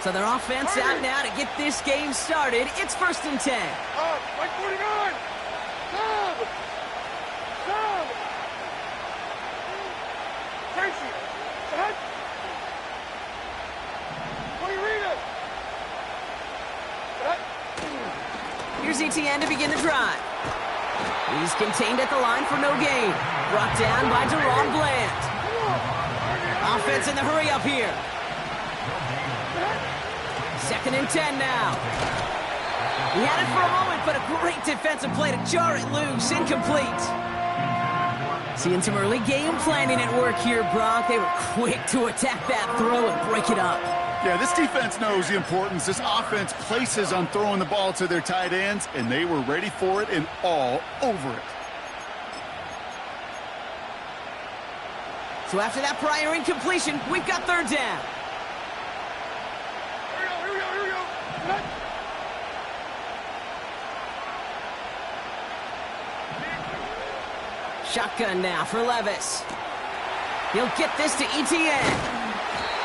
So their offense out now to get this game started. It's 1st and 10. Mike 49! Sub! Sub! Tracy! Set! Rita! Set! Here's ETN to begin the drive. He's contained at the line for no gain. Brought down by Deron Bland. Offense in the hurry up here. 2nd and 10 now. He had it for a moment, but a great defensive play to jar it loose. Incomplete. Seeing some early game planning at work here, Brock. They were quick to attack that throw and break it up. Yeah, this defense knows the importance this offense places on throwing the ball to their tight ends, and they were ready for it and all over it. So after that prior incompletion, we've got 3rd down. Here we go. Set! Shotgun now for Levis. He'll get this to ETN.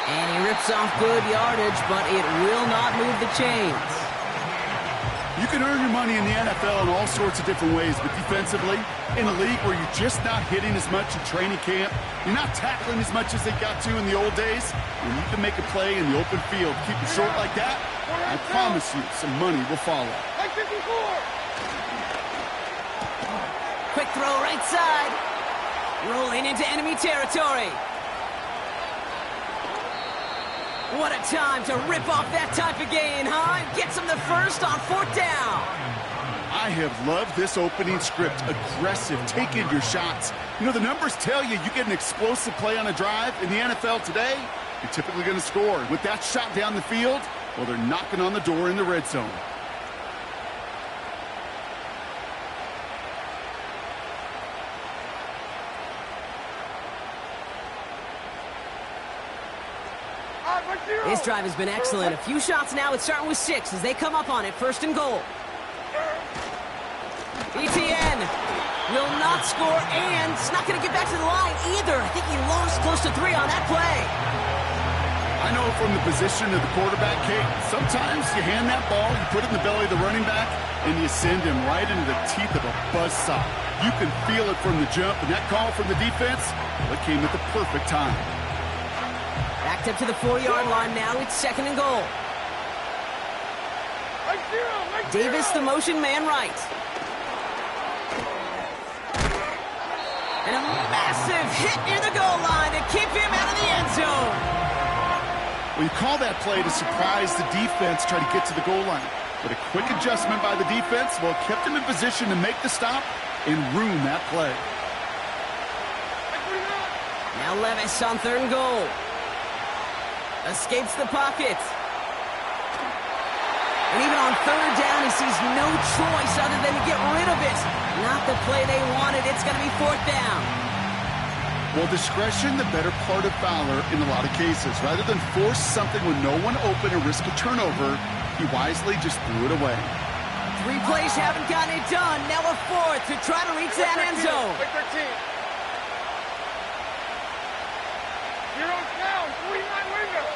And he rips off good yardage, but it will not move the chains. You can earn your money in the NFL in all sorts of different ways, but defensively, in a league where you're just not hitting as much in training camp, you're not tackling as much as they got to in the old days, when you can make a play in the open field, keep it short like that, I promise you some money will follow. Like 54! Quick throw right side. Rolling into enemy territory. What a time to rip off that type of gain, huh? Gets him the first on 4th down. I have loved this opening script. Aggressive, taking your shots. You know, the numbers tell you get an explosive play on a drive. In the NFL today, you're typically going to score. With that shot down the field, well, they're knocking on the door in the red zone. This drive has been excellent. A few shots now. It's starting with 6 as they come up on it. 1st and goal. ETN will not score, and it's not going to get back to the line either. I think he lost close to 3 on that play. I know from the position of the quarterback, Kate, sometimes you hand that ball, you put it in the belly of the running back, and you send him right into the teeth of a buzzsaw. You can feel it from the jump, and that call from the defense, well, it came at the perfect time. Backed up to the 4-yard line now. It's 2nd and goal. Davis, the motion man right. And a massive hit near the goal line to keep him out of the end zone. Well, you call that play to surprise the defense, try to get to the goal line. But a quick adjustment by the defense, well, kept him in position to make the stop and ruin that play. Now Levis on 3rd and goal. Escapes the pocket. And even on 3rd down, he sees no choice other than to get rid of it. Not the play they wanted. It's going to be 4th down. Well, discretion, the better part of Fowler in a lot of cases. Rather than force something with no one open and risk a turnover, he wisely just threw it away. 3 plays haven't gotten it done. Now a 4th to try to reach that end zone. 13. Zero's down. 49 window.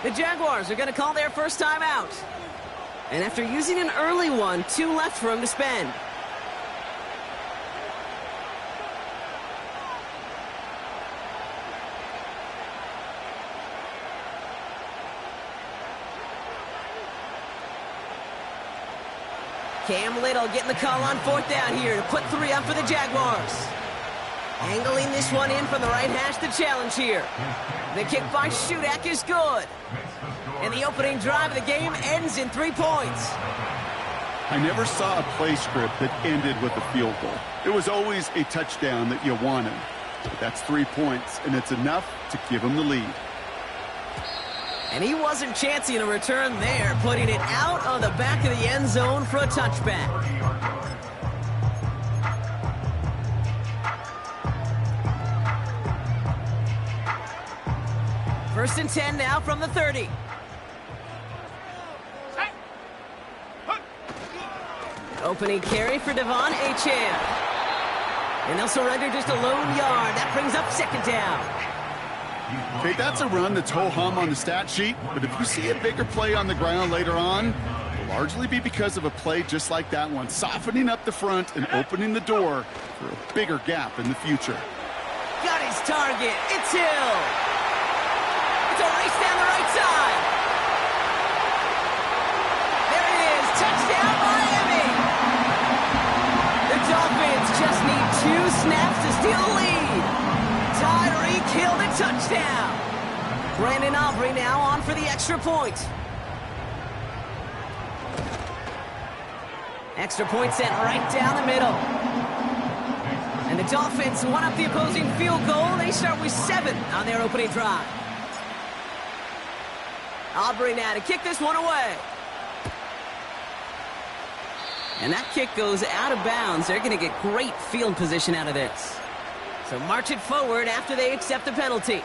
The Jaguars are going to call their first time out. And after using an early one, 2 left for him to spend. Cam Little getting the call on 4th down here to put 3 up for the Jaguars. Angling this one in from the right hash, the challenge here. The kick by Shudak is good. And the opening drive of the game ends in 3 points. I never saw a play script that ended with a field goal. It was always a touchdown that you wanted. But that's 3 points, and it's enough to give them the lead. And he wasn't chancing a return there, putting it out of the back of the end zone for a touchback. First and 10 now from the 30. Opening carry for Devon Achane. And they'll surrender just a lone yard. That brings up 2nd down. Okay, that's a run that's ho-hum on the stat sheet, but if you see a bigger play on the ground later on, it'll largely be because of a play just like that one, softening up the front and opening the door for a bigger gap in the future. Got his target. It's Hill. It's a race down the right side. There it is. Touchdown, Miami. The Dolphins just need 2 snaps to steal the lead. Tyreek Hill, the touchdown. Brandon Aubrey now on for the extra point. Extra point sent right down the middle. And the Dolphins won up the opposing field goal. They start with 7 on their opening drive. Aubrey now to kick this one away. And that kick goes out of bounds. They're going to get great field position out of this. So march it forward after they accept the penalty.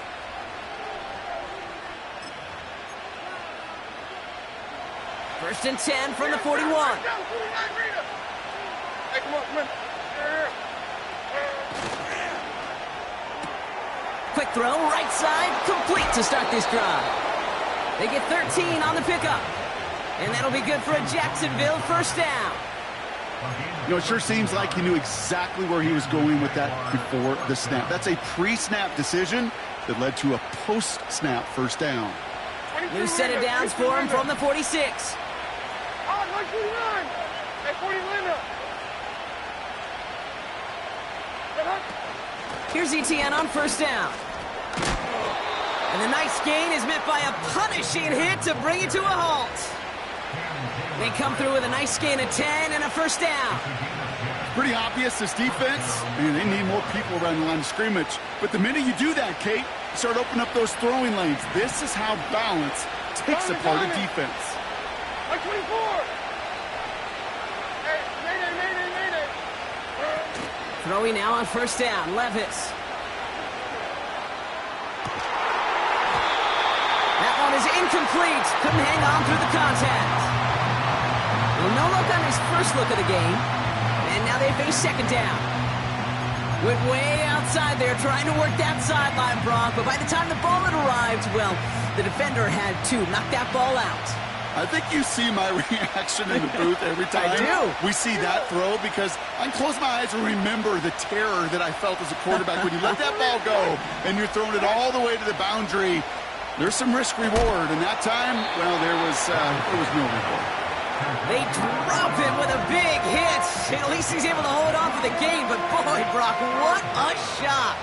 First and 10 from the 41. Quick throw, right side, complete to start this drive. They get 13 on the pickup. And that'll be good for a Jacksonville first down. You know, it sure seems like he knew exactly where he was going with that before the snap. That's a pre-snap decision that led to a post-snap first down. New set of downs for him from the 46. Here's ETN on first down. And the nice gain is met by a punishing hit to bring it to a halt. They come through with a nice gain of 10 and a first down. Pretty obvious, this defense, man, they need more people around the line of scrimmage. But the minute you do that, Kate, you start opening up those throwing lanes. This is how balance takes apart a defense. Like 24. Mayday. Throwing now on first down, Levis. That one is incomplete. Couldn't hang on through the contact. Well, no look on his first look of the game. And now they face second down. Went way outside there, trying to work that sideline, Brock. But by the time the ball had arrived, well, the defender had to knock that ball out. I think you see my reaction in the booth every time I do. We see that throw, because I can close my eyes and remember the terror that I felt as a quarterback when you let that ball go and you're throwing it all the way to the boundary. There's some risk reward, and that time, well, there was no reward. They drop him with a big hit. At least he's able to hold on for the game, but boy, Brock, what a shot.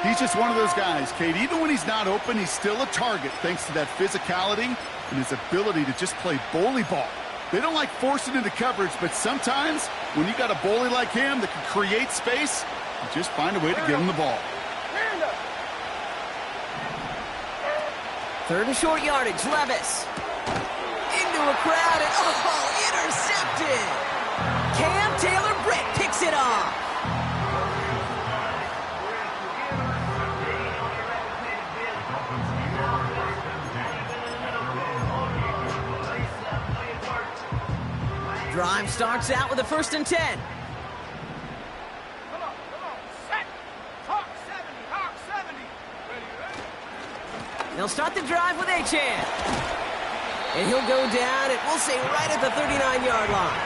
He's just one of those guys, Kate. Even when he's not open, he's still a target thanks to that physicality and his ability to just play bully ball. They don't like forcing into coverage, but sometimes when you got a bully like him that can create space, you just find a way to get him the ball. Third and short yardage, Levis. Into a crowd and, intercepted. Cam Taylor-Britt picks it off. Drive starts out with a first and 10. Come on. Set. Hawk 70. Hawk 70. Ready? They'll start the drive with Achane. And he'll go down, and we'll say right at the 39-yard line.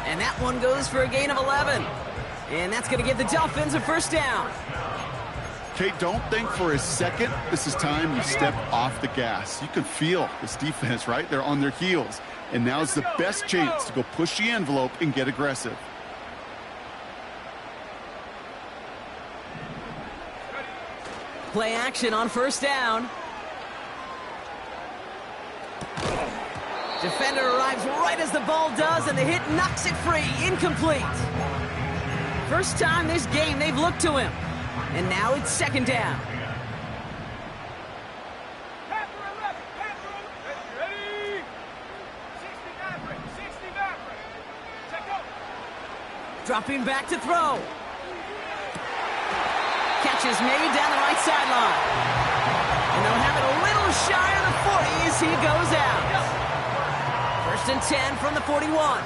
And that one goes for a gain of 11. And that's going to give the Dolphins a first down. Kate, don't think for a second this is time you step off the gas. You can feel this defense, right? They're on their heels. And now's the best chance to go push the envelope and get aggressive. Play action on first down. Defender arrives right as the ball does, and the hit knocks it free. Incomplete. First time this game they've looked to him. And now it's second down. Ready? 60 Check up. Dropping back to throw. Catch is made down the right sideline. And they'll have it a little shy of the 40 as he goes out. First and 10 from the 41.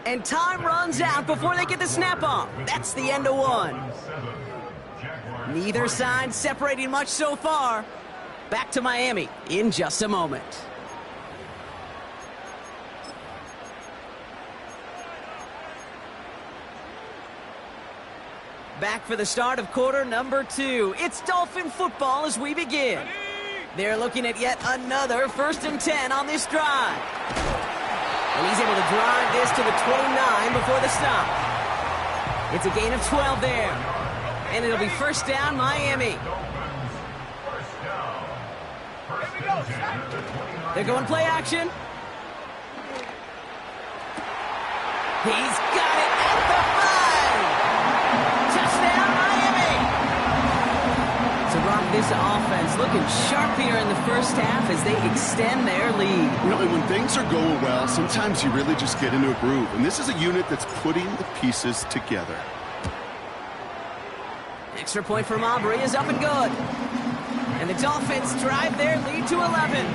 And time runs out before they get the snap off. That's the end of one. Neither side separating much so far. Back to Miami in just a moment. Back for the start of quarter number 2. It's Dolphin football as we begin. They're looking at yet another 1st and 10 on this drive. And he's able to drive this to the 29 before the stop. It's a gain of 12 there. And it'll be 1st down, Miami. They're going play action. He's got it at the 5. Touchdown, Miami. So, Brock, this offense looking sharp here in the first half as they extend their lead. You know, and when things are going well, sometimes you really just get into a groove. And this is a unit that's putting the pieces together. Extra point from Aubrey is up and good. And the Dolphins drive their lead to 11.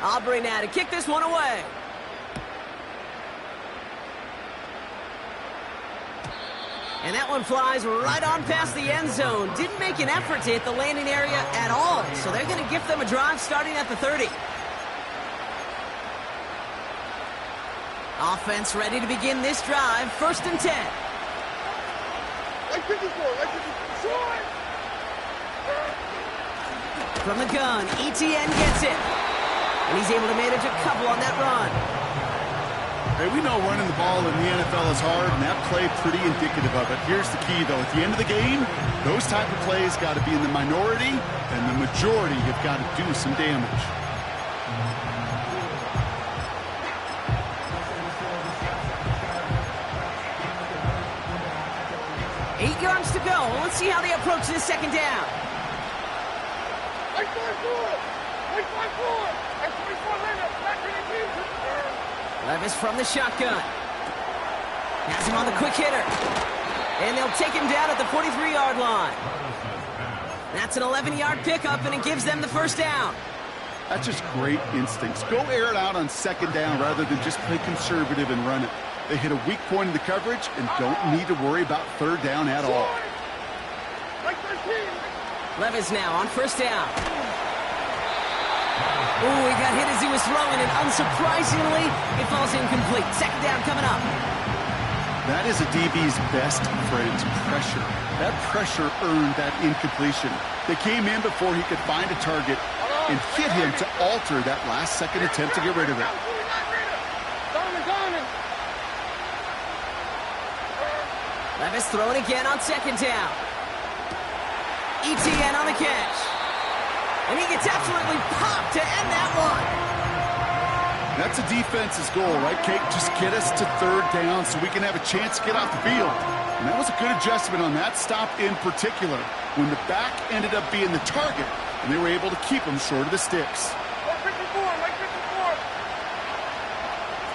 Aubrey now to kick this one away. And that one flies right on past the end zone. Didn't make an effort to hit the landing area at all. So they're going to give them a drive starting at the 30. Offense ready to begin this drive. 1st and 10. Like 54, like 54. Short! From the gun, ETN gets it. And he's able to manage a couple on that run. Hey, we know running the ball in the NFL is hard, and that play pretty indicative of it. Here's the key, though. At the end of the game, those type of plays got to be in the minority, and the majority have got to do some damage. 8 yards to go. Let's see how they approach this 2nd down. Like 5-4! Like 5-4! Like 24 minutes! Back to the team! Levis from the shotgun. Has him on the quick hitter. And they'll take him down at the 43-yard line. That's an 11-yard pickup, and it gives them the 1st down. That's just great instincts. Go air it out on 2nd down rather than just play conservative and run it. They hit a weak point in the coverage and don't need to worry about 3rd down at all. Like 13! Levis now on 1st down. Ooh, he got hit as he was throwing, and unsurprisingly, it falls incomplete. 2nd down coming up. That is a DB's best friend, pressure. That pressure earned that incompletion. They came in before he could find a target and hit him to alter that last-second attempt to get rid of it. Levis throwing again on 2nd down. ETN on the catch. And he gets absolutely popped to end that one. That's a defense's goal, right, Kate? Just get us to 3rd down so we can have a chance to get off the field. And that was a good adjustment on that stop in particular, when the back ended up being the target, and they were able to keep him short of the sticks. Like 54, like 54.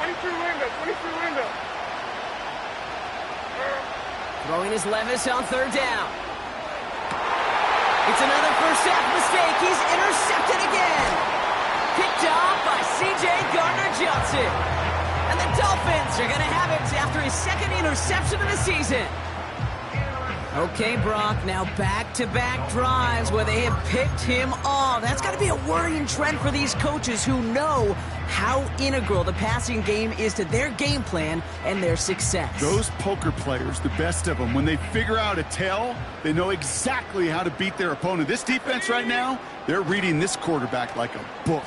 23 window, 23 window. Throwing is Levis on 3rd down. It's another first half mistake. He's intercepted again. Picked off by C.J. Gardner-Johnson. And the Dolphins are going to have it after his 2nd interception of the season. Okay, Brock, now back-to-back drives where they have picked him off. That's got to be a worrying trend for these coaches who know how integral the passing game is to their game plan and their success. Those poker players, the best of them, when they figure out a tell, they know exactly how to beat their opponent. This defense right now, they're reading this quarterback like a book.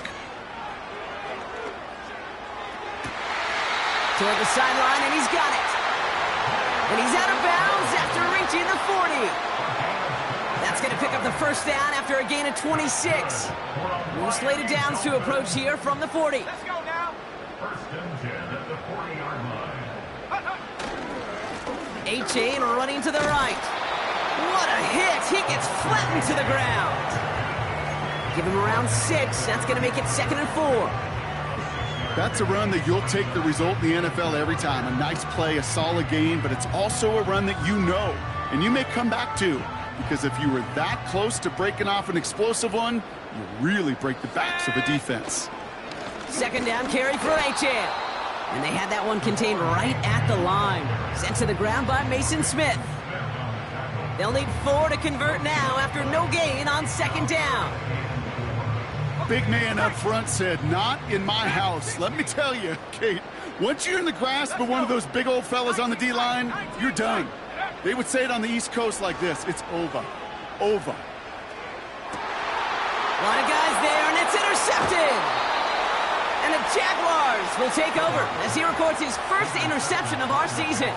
Toward the sideline, and he's got it. And he's out of bounds after reaching the 40. That's going to pick up the 1st down after a gain of 26. New slated downs to approach here from the 40. Let's go now. 1st and 10 at the 40-yard line. A-Chain running to the right. What a hit. He gets flattened to the ground. Give him around 6. That's going to make it 2nd and 4. That's a run that you'll take the result in the NFL every time. A nice play, a solid game, but it's also a run that you know, and you may come back to. because if you were that close to breaking off an explosive one, you really break the backs of a defense. Second down carry for HN. And they had that one contained right at the line. Sent to the ground by Mason Smith. They'll need 4 to convert now after no gain on second down. Big man up front said, "Not in my house." Let me tell you, Kate, once you're in the grasp of one of those big old fellas on the D-line, you're done. They would say it on the East Coast like this: it's over. Over. A lot of guys there, and it's intercepted. And the Jaguars will take over as he records his first interception of our season.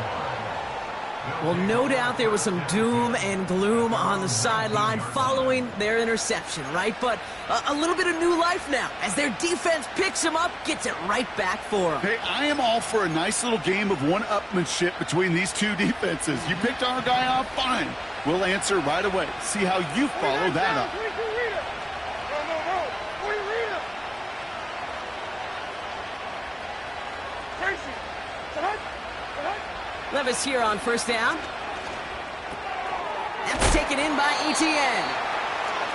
Well, no doubt there was some doom and gloom on the sideline following their interception, right? But a little bit of new life now as their defense picks him up, gets it right back for him. Hey, I am all for a nice little game of one-upmanship between these two defenses. You picked our guy off, fine. We'll answer right away. See how you follow that up. Levis here on first down. That's taken in by ETN.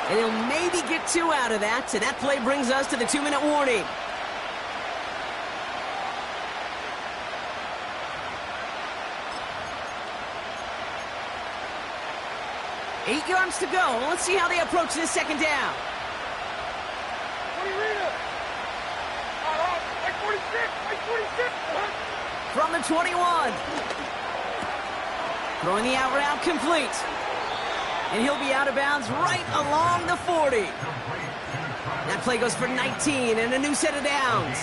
And he'll maybe get 2 out of that, so that play brings us to the 2-minute warning. Eight yards to go. Let's see how they approach this second down. From the 21. Throwing the out route complete. And he'll be out of bounds right along the 40. That play goes for 19 and a new set of downs.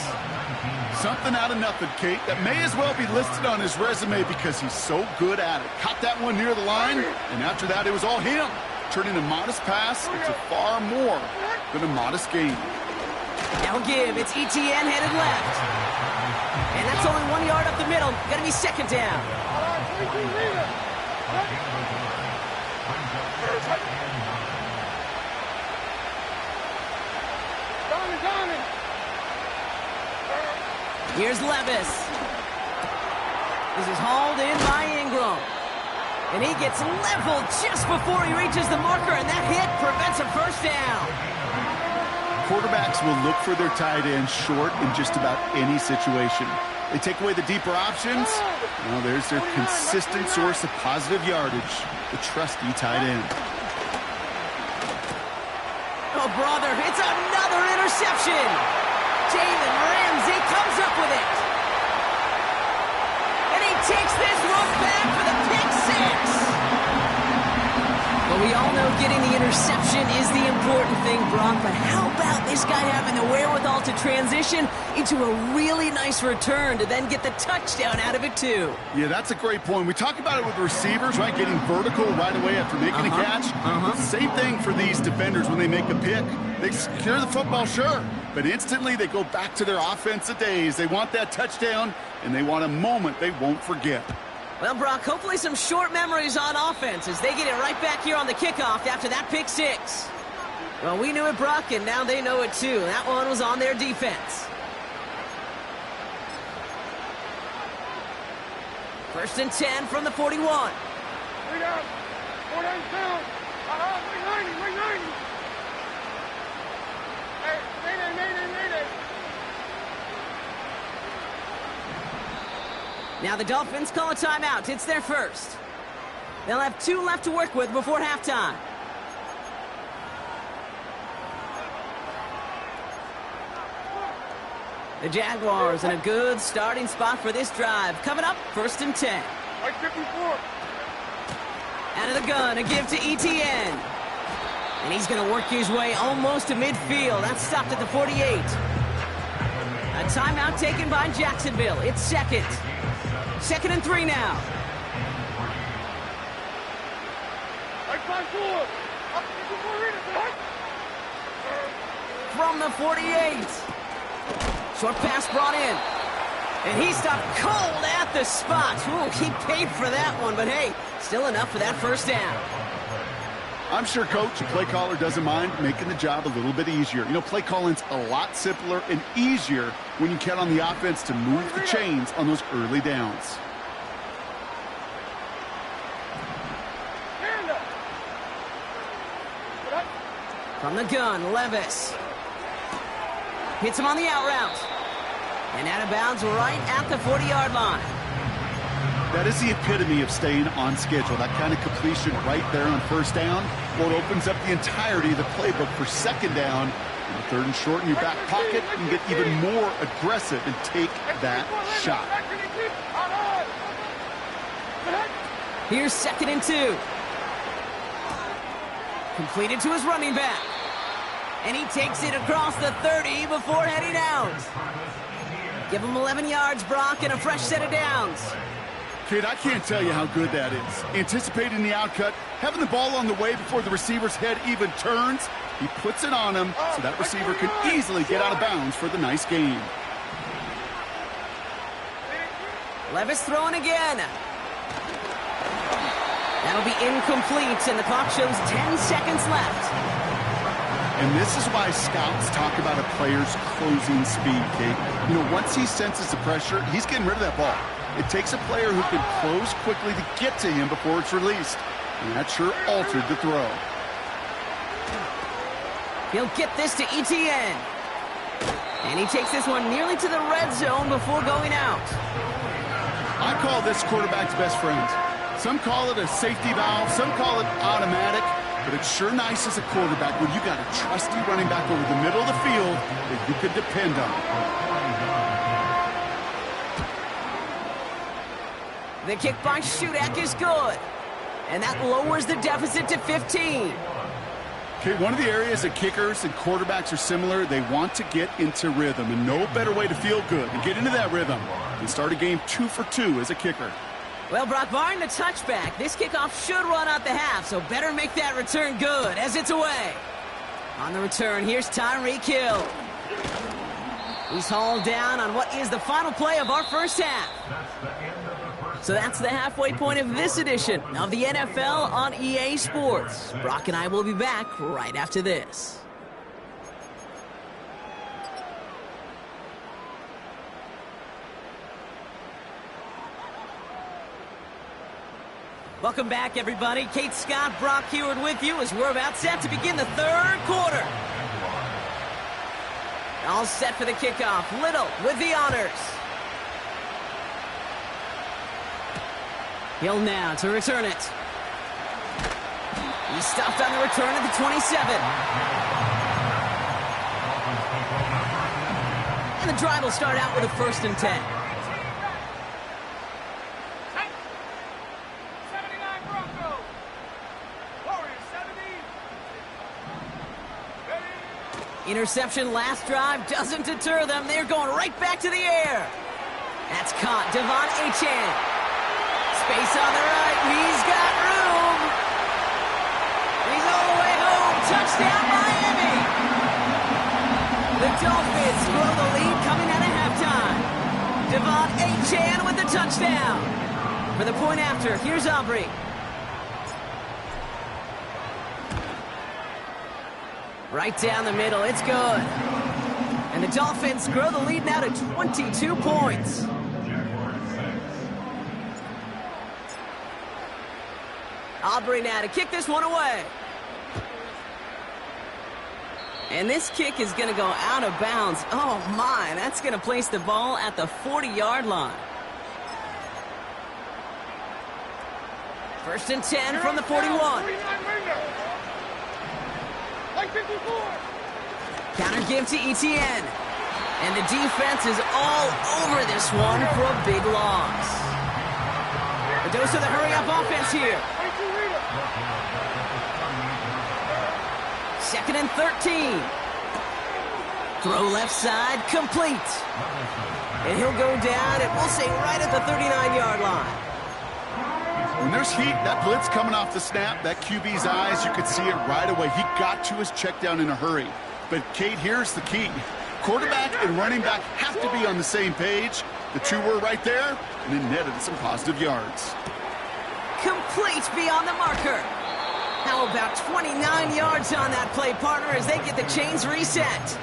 Something out of nothing, Kate. That may as well be listed on his resume because he's so good at it. Caught that one near the line, and after that, it was all him. Turning a modest pass into far more than a modest gain. Now give. It's ETN headed left. And that's only 1 yard up the middle. Gonna be second down. Here's Levis. This is hauled in by Ingram. And he gets leveled just before he reaches the marker, and that hit prevents a first down. Quarterbacks will look for their tight end short in just about any situation. They take away the deeper options. Well, there's their consistent source of positive yardage, the trusty tight end. Oh, brother, it's another interception. Jalen Ramsey comes up with it. And he takes this one back for the pick six. Well, we all know getting the interception is the important thing, Brock, but how about this guy having the wherewithal to transition into a really nice return to then get the touchdown out of it, too? Yeah, that's a great point. We talk about it with receivers, right? Getting vertical right away after making a catch. Same thing for these defenders when they make a pick. They secure the football, sure, but instantly they go back to their offensive days. They want that touchdown, and they want a moment they won't forget. Well, Brock, hopefully some short memories on offense as they get it right back here on the kickoff after that pick six. Well, we knew it, Brock, and now they know it too. That one was on their defense. First and 10 from the 41. 3 down. 4 down down. Ring 90. Hey, Mayday. Now the Dolphins call a timeout. It's their first. They'll have 2 left to work with before halftime. The Jaguars in a good starting spot for this drive. Coming up, first and 10. Like 54. Out of the gun, a give to ETN. And he's going to work his way almost to midfield. That's stopped at the 48. A timeout taken by Jacksonville. It's second. Second and 3 now. Like 5-4. Up 54. From the 48. Short pass brought in. And he stopped cold at the spot. Ooh, he paid for that one, but hey, still enough for that first down. I'm sure Coach and play caller doesn't mind making the job a little bit easier. You know, play calling's a lot simpler and easier when you count on the offense to move the chains on those early downs. From the gun, Levis. Hits him on the out route. And out of bounds right at the 40-yard line. That is the epitome of staying on schedule. That kind of completion right there on first down. Well, it opens up the entirety of the playbook for second down. And third and short in your back pocket, you can get even more aggressive and take that shot. Here's 2nd and 2. Completed to his running back. And he takes it across the 30 before heading out. Give him 11 yards, Brock, and a fresh set of downs. Kid, I can't tell you how good that is. Anticipating the outcut, having the ball on the way before the receiver's head even turns. He puts it on him so that receiver can easily get out of bounds for the nice gain. Levis throwing again. That'll be incomplete, and the clock shows 10 seconds left. And this is why scouts talk about a player's closing speed, Kate. You know, once he senses the pressure, he's getting rid of that ball. It takes a player who can close quickly to get to him before it's released. And that sure altered the throw. He'll get this to Etienne. And he takes this one nearly to the red zone before going out. I call this quarterback's best friend. Some call it a safety valve, some call it automatic, but it's sure nice as a quarterback when you got a trusty running back over the middle of the field that you can depend on. The kick by Shudak is good. And that lowers the deficit to 15. Okay, one of the areas that kickers and quarterbacks are similar, they want to get into rhythm. And no better way to feel good and get into that rhythm than start a game 2 for 2 as a kicker. Well, Brock, barring the touchback, this kickoff should run out the half, so better make that return good as it's away. On the return, here's Tyreek Hill. He's hauled down on what is the final play of our first half. So that's the halfway point of this edition of the NFL on EA Sports. Brock and I will be back right after this. Welcome back, everybody. Kate Scott, Brock Heward with you as we're about set to begin the third quarter. All set for the kickoff. Little with the honors. Hill now to return it. He's stopped on the return at the 27. And the drive will start out with a 1st and 10. Interception last drive doesn't deter them. They're going right back to the air. That's caught. Devon Achane. Space on the right. He's got room. He's all the way home. Touchdown, Miami. The Dolphins grow the lead coming out of halftime. Devon Achane with the touchdown. For the point after, here's Aubrey. Right down the middle, it's good. And the Dolphins grow the lead now to 22 points. Aubrey now to kick this one away. And this kick is going to go out of bounds. Oh my, that's going to place the ball at the 40-yard line. 1st and 10 from the 41. Counter give to Etienne. And the defense is all over this one for a big loss. A dose of the hurry-up offense here. 2nd and 13. Throw left side, complete. And he'll go down, and we'll say right at the 39-yard line. When there's heat, that blitz coming off the snap, that QB's eyes, you could see it right away. He got to his check down in a hurry. But, Kate, here's the key. Quarterback and running back have to be on the same page. The two were right there, and it netted some positive yards. Complete beyond the marker. How about 29 yards on that play, partner, as they get the chains reset?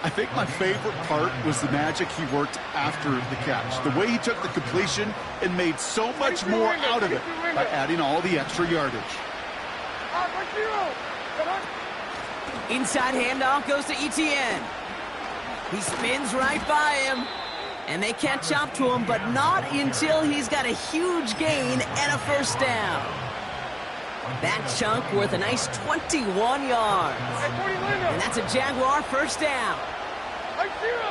I think my favorite part was the magic he worked after the catch. The way he took the completion and made so much more out of it by adding all the extra yardage. Inside handoff goes to Etienne. He spins right by him. And they catch up to him, but not until he's got a huge gain and a first down. That chunk worth a nice 21 yards. And that's a Jaguar first down. Like zero.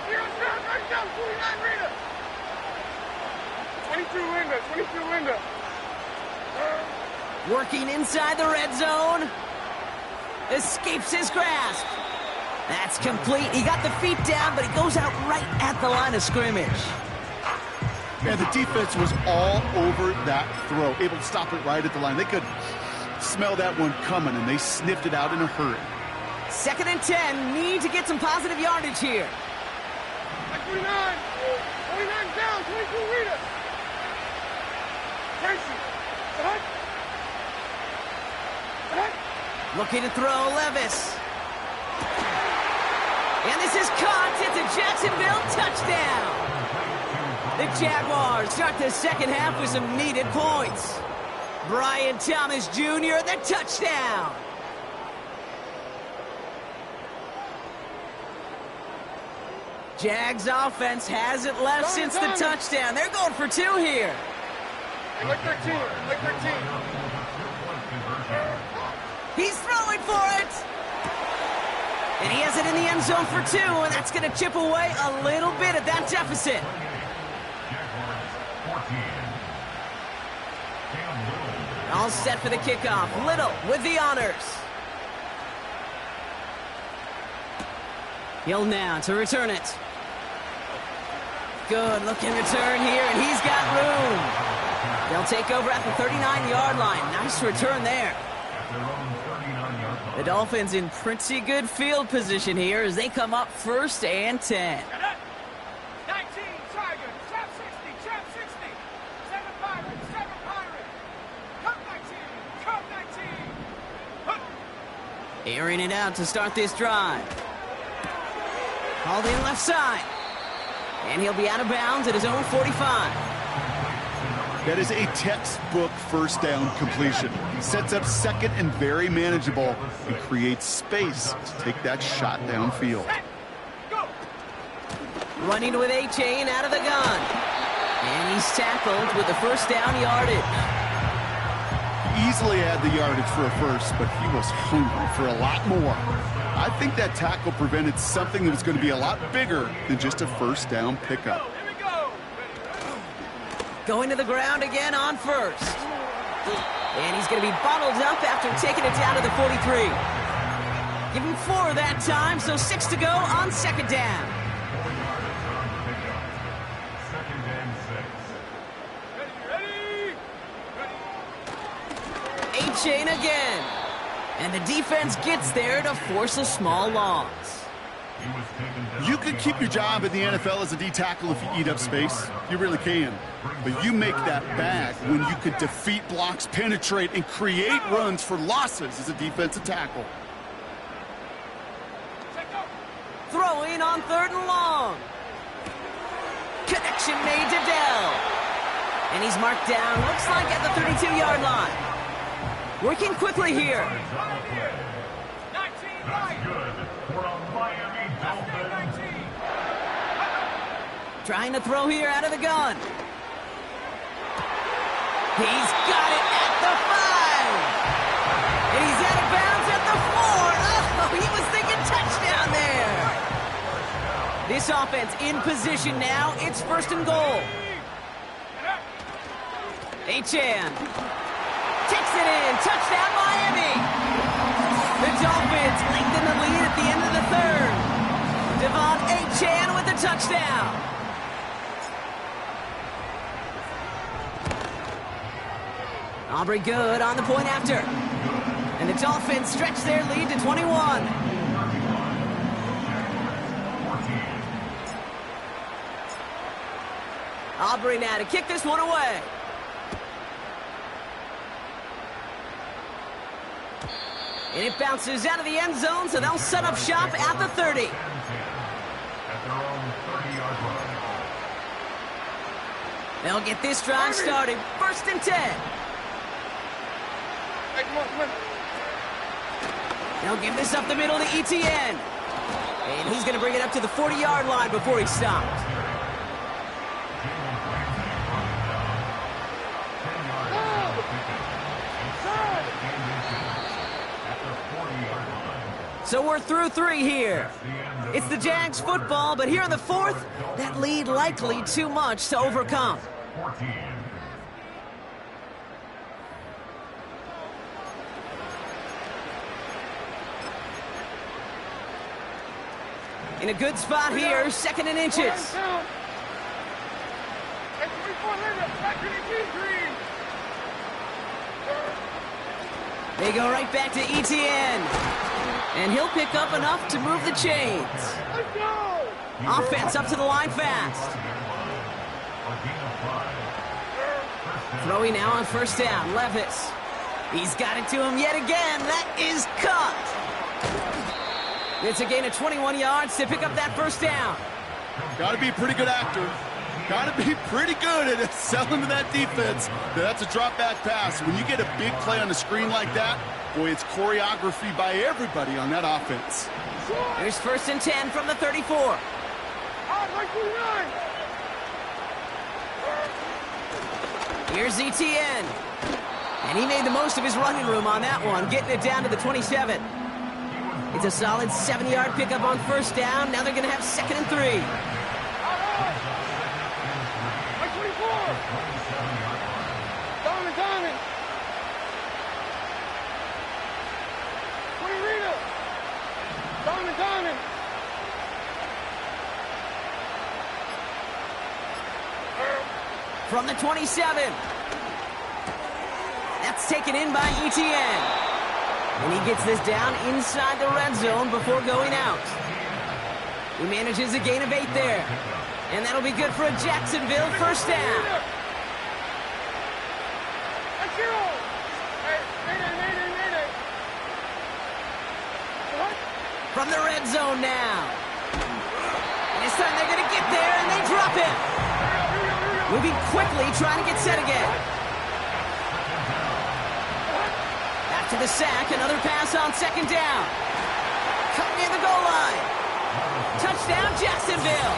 Zero down, right down, 49 Rita. 22 Linda. Working inside the red zone. Escapes his grasp. That's complete. He got the feet down, but he goes out right at the line of scrimmage. Yeah, the defense was all over that throw, able to stop it right at the line. They could smell that one coming, and they sniffed it out in a hurry. 2nd and 10. Need to get some positive yardage here. 29 down, 22 Rita. Tracy. Looking to throw Levis. And this is caught. It's a Jacksonville touchdown. The Jaguars start the second half with some needed points. Brian Thomas Jr., the touchdown. Jags offense hasn't left since the touchdown. They're going for 2 here. Like 13. He's throwing for it. And he has it in the end zone for 2, and that's going to chip away a little bit at that deficit. All set for the kickoff. Little with the honors. Hill now to return it. Good looking return here, and he's got room. They'll take over at the 39-yard line. Nice return there. The Dolphins in pretty good field position here as they come up 1st and 10. 19, Tiger, trap 60, 7 Pirates, Cup 19. Airing it out to start this drive. Hauled in left side. And he'll be out of bounds at his own 45. That is a textbook first down completion. He sets up 2nd and very manageable and creates space to take that shot downfield. Running with A-Chain out of the gun. And he's tackled with the first down yardage. He easily had the yardage for a first, but he was hungry for a lot more. I think that tackle prevented something that was going to be a lot bigger than just a first down pickup. Going to the ground again on first. And he's going to be bottled up after taking it down to the 43. Give him 4 that time, so 6 to go on 2nd down. A-Chain again. And the defense gets there to force a small loss. You can keep your job in the NFL as a D-tackle if you eat up space. You really can. But you make that bag when you can defeat blocks, penetrate, and create runs for losses as a defensive tackle. Throwing on 3rd and long. Connection made to Dell. And he's marked down, looks like at the 32-yard line. Working quickly here. 19 right. Trying to throw here out of the gun. He's got it at the 5. And he's out of bounds at the 4. Oh, he was thinking touchdown there. This offense in position now. It's 1st and goal. A-Chan takes it in. Touchdown, Miami. The Dolphins lengthen the lead at the end of the 3rd. Devon A-Chan with the touchdown. Aubrey good on the point after. And the Dolphins stretch their lead to 21. Aubrey now to kick this one away. And it bounces out of the end zone, so they'll set up shop at the 30. They'll get this drive started. 1st and 10. Hey, come on. They'll give this up the middle to Etienne. And he's going to bring it up to the 40-yard line before he stops. So we're through 3 here. It's the Jags football, but here in the 4th, that lead likely too much to overcome. In a good spot here, 2nd and inches. They go right back to Etienne. And he'll pick up enough to move the chains. Offense up to the line fast. Throwing now on 1st down, Levis. He's got it to him yet again. That is cut. It's a gain of 21 yards to pick up that 1st down. Got to be a pretty good actor. Got to be pretty good at selling to that defense. That's a drop back pass. When you get a big play on the screen like that, boy, it's choreography by everybody on that offense. Here's 1st and 10 from the 34. Here's Etienne. And he made the most of his running room on that one, getting it down to the 27. It's a solid 7-yard pickup on 1st down. Now they're going to have 2nd and 3. From the 27. That's taken in by Etienne. And he gets this down inside the red zone before going out. He manages a gain of 8 there. And that'll be good for a Jacksonville 1st down. From the red zone now. And this time they're going to get there, and they drop it. Moving quickly, trying to get set again. After the sack, another pass on 2nd down. Cut near the goal line. Touchdown, Jacksonville.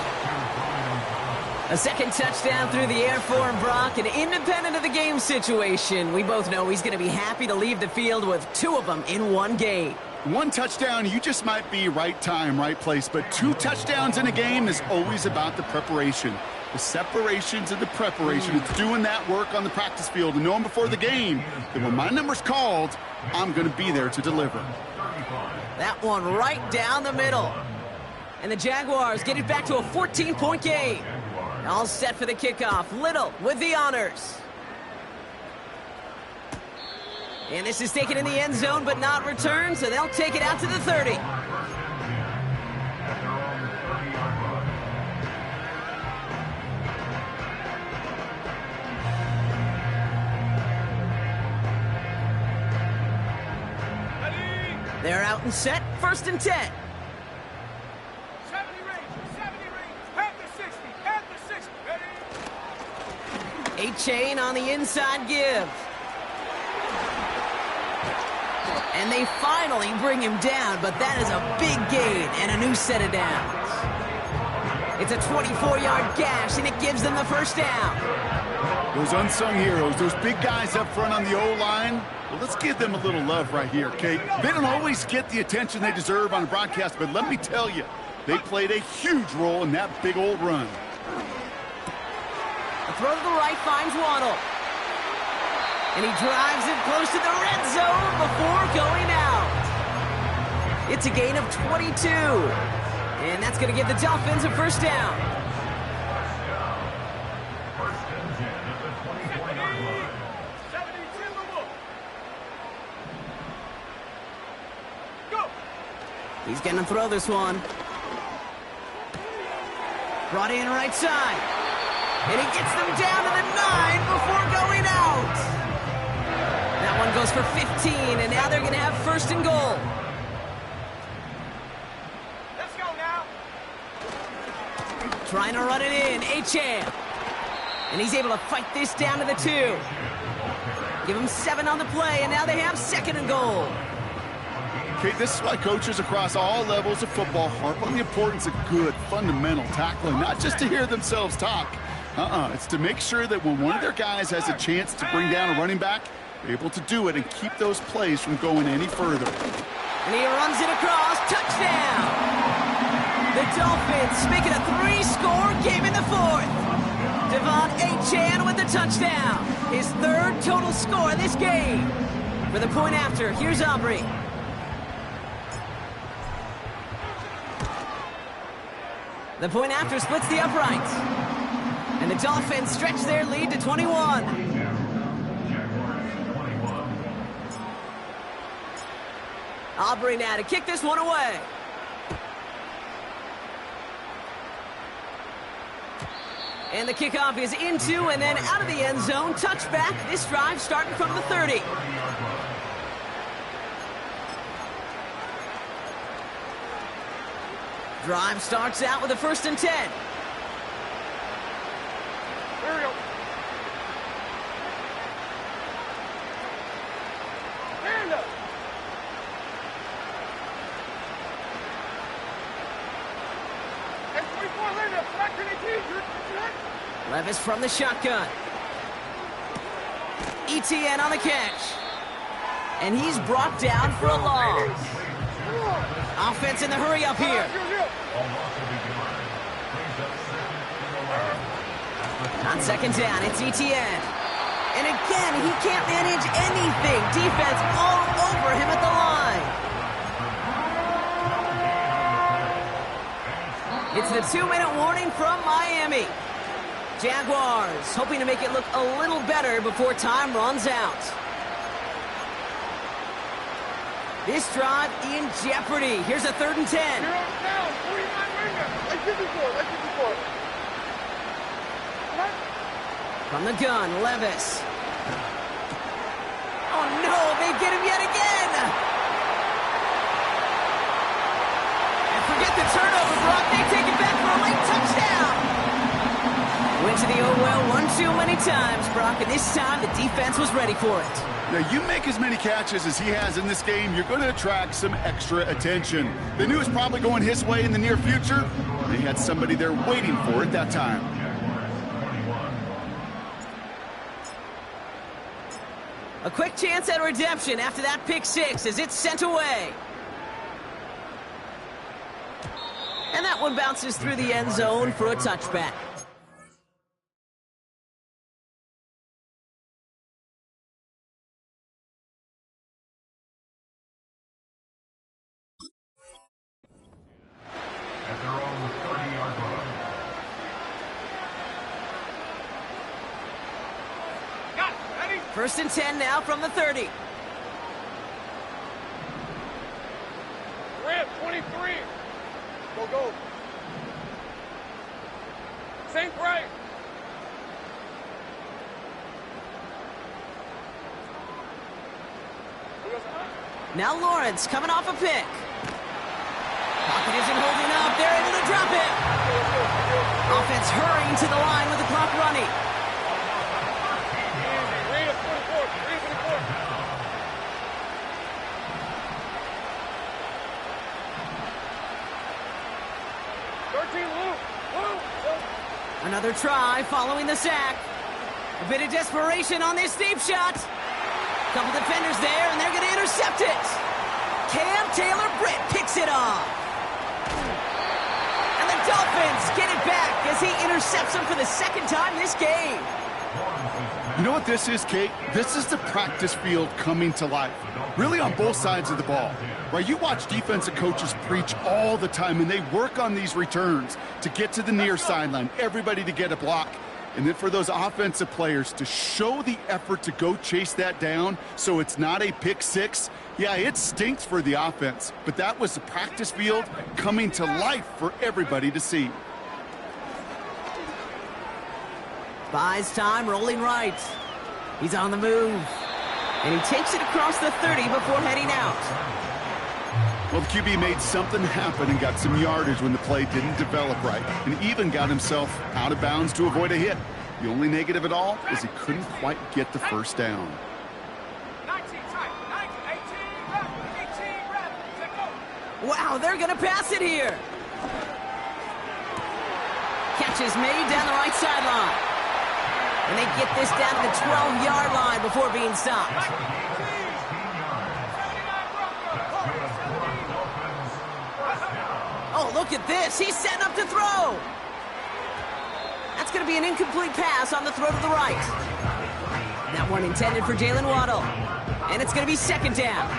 A 2nd touchdown through the air for him, Brock. And independent of the game situation, we both know he's going to be happy to leave the field with 2 of them in one game. 1 touchdown, you just might be right time, right place. But 2 touchdowns in a game is always about the preparation. The separations and the preparation. It's doing that work on the practice field and knowing before the game that when my number's called, I'm going to be there to deliver. That one right down the middle. And the Jaguars get it back to a 14-point game. All set for the kickoff. Little with the honors. And this is taken in the end zone but not returned, so they'll take it out to the 30. They're out and set, 1st and 10. 70 range, at the 60, ready? A-chain on the inside give. And they finally bring him down, but that is a big gain and a new set of downs. It's a 24-yard gash, and it gives them the 1st down. Those unsung heroes, those big guys up front on the O-line, well, let's give them a little love right here, Kate. They don't always get the attention they deserve on the broadcast, but let me tell you, they played a huge role in that big old run. A throw to the right finds Waddle. And he drives it close to the red zone before going out. It's a gain of 22. And that's going to give the Dolphins a 1st down. He's going to throw this one. Brought in right side. And he gets them down to the 9 before going out. That one goes for 15, and now they're going to have 1st and goal. Let's go now. Trying to run it in, A-Champ. And he's able to fight this down to the 2. Give him 7 on the play, and now they have 2nd and goal. Okay, this is why coaches across all levels of football harp on the importance of good, fundamental tackling, not just to hear themselves talk. It's to make sure that when one of their guys has a chance to bring down a running back, they're able to do it and keep those plays from going any further. And he runs it across. Touchdown! The Dolphins make it a 3-score game in the fourth. Devon Achane with the touchdown. His third total score this game. For the point after, here's Aubrey. The point after splits the uprights. And the Dolphins stretch their lead to 21. Aubrey now to kick this one away. And the kickoff is into and then out of the end zone. Touchback. This drive starting from the 30. Drive starts out with a 1st and 10. There we go. Stand up. And 24 later, back to the team. Levis from the shotgun. ETN on the catch. And he's brought down for a loss. Offense in the hurry up here. On 2nd down, it's ETN. And again, he can't manage anything. Defense all over him at the line. It's the 2-minute warning from Miami. Jaguars hoping to make it look a little better before time runs out. This drive in jeopardy. Here's a 3rd and 10. You're on down. 49 minutes. Like this before. What? From the gun, Levis. Oh no, they get him yet again. And forget the turnover, Brock. They take it back for a late touchdown. Went to the oh well one too many times, Brock, and this time the defense was ready for it. Now, you make as many catches as he has in this game, you're going to attract some extra attention. They knew it was probably going his way in the near future. They had somebody there waiting for it that time. A quick chance at redemption after that pick 6 as it's sent away. And that one bounces through the end zone for a touchback. At their own 30-yard line. Got it. Ready? 1st and 10 now from the 30. Red, 23. Go. Same right. Now Lawrence coming off a pick. Pocket isn't holding up. They're able to drop it. Offense hurrying to the line with the clock running. Read 13, Luke. Another try following the sack. A bit of desperation on this deep shot. Couple defenders there, and they're going to intercept it. Cam Taylor-Britt picks it off. And the Dolphins get it back as he intercepts him for the 2nd time this game. You know what this is, Kate? This is the practice field coming to life. Really on both sides of the ball. Right? You watch defensive coaches preach all the time, and they work on these returns to get to the near sideline, everybody to get a block. And then for those offensive players to show the effort to go chase that down so it's not a pick 6, yeah, it stinks for the offense. But that was the practice field coming to life for everybody to see. Buys time, rolling right. He's on the move. And he takes it across the 30 before heading out. Well, the QB made something happen and got some yardage when the play didn't develop right, and even got himself out of bounds to avoid a hit. The only negative at all is he couldn't quite get the first down. 19, tight. 19, 18, Wow, they're going to pass it here. Catch is made down the right sideline. And they get this down to the 12-yard line before being stopped. Oh, look at this. He's setting up to throw. That's going to be an incomplete pass on the throw to the right. That one intended for Jalen Waddle. And it's going to be second down.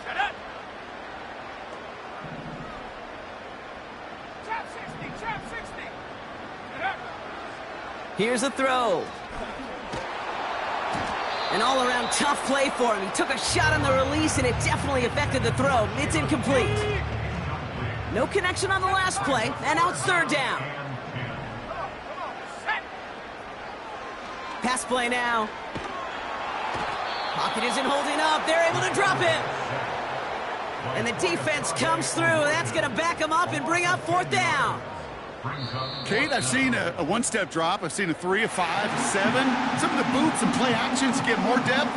Shut up. Trap 60, trap 60. Shut up. Here's a throw. An all-around tough play for him. He took a shot on the release, and it definitely affected the throw. It's incomplete. No connection on the last play, and now it's third down. Pass play now. Pocket isn't holding up. They're able to drop it. And the defense comes through. That's going to back them up and bring up fourth down. Kate, I've seen a one-step drop. I've seen a 3, a 5, a 7. Some of the boots and play actions get more depth.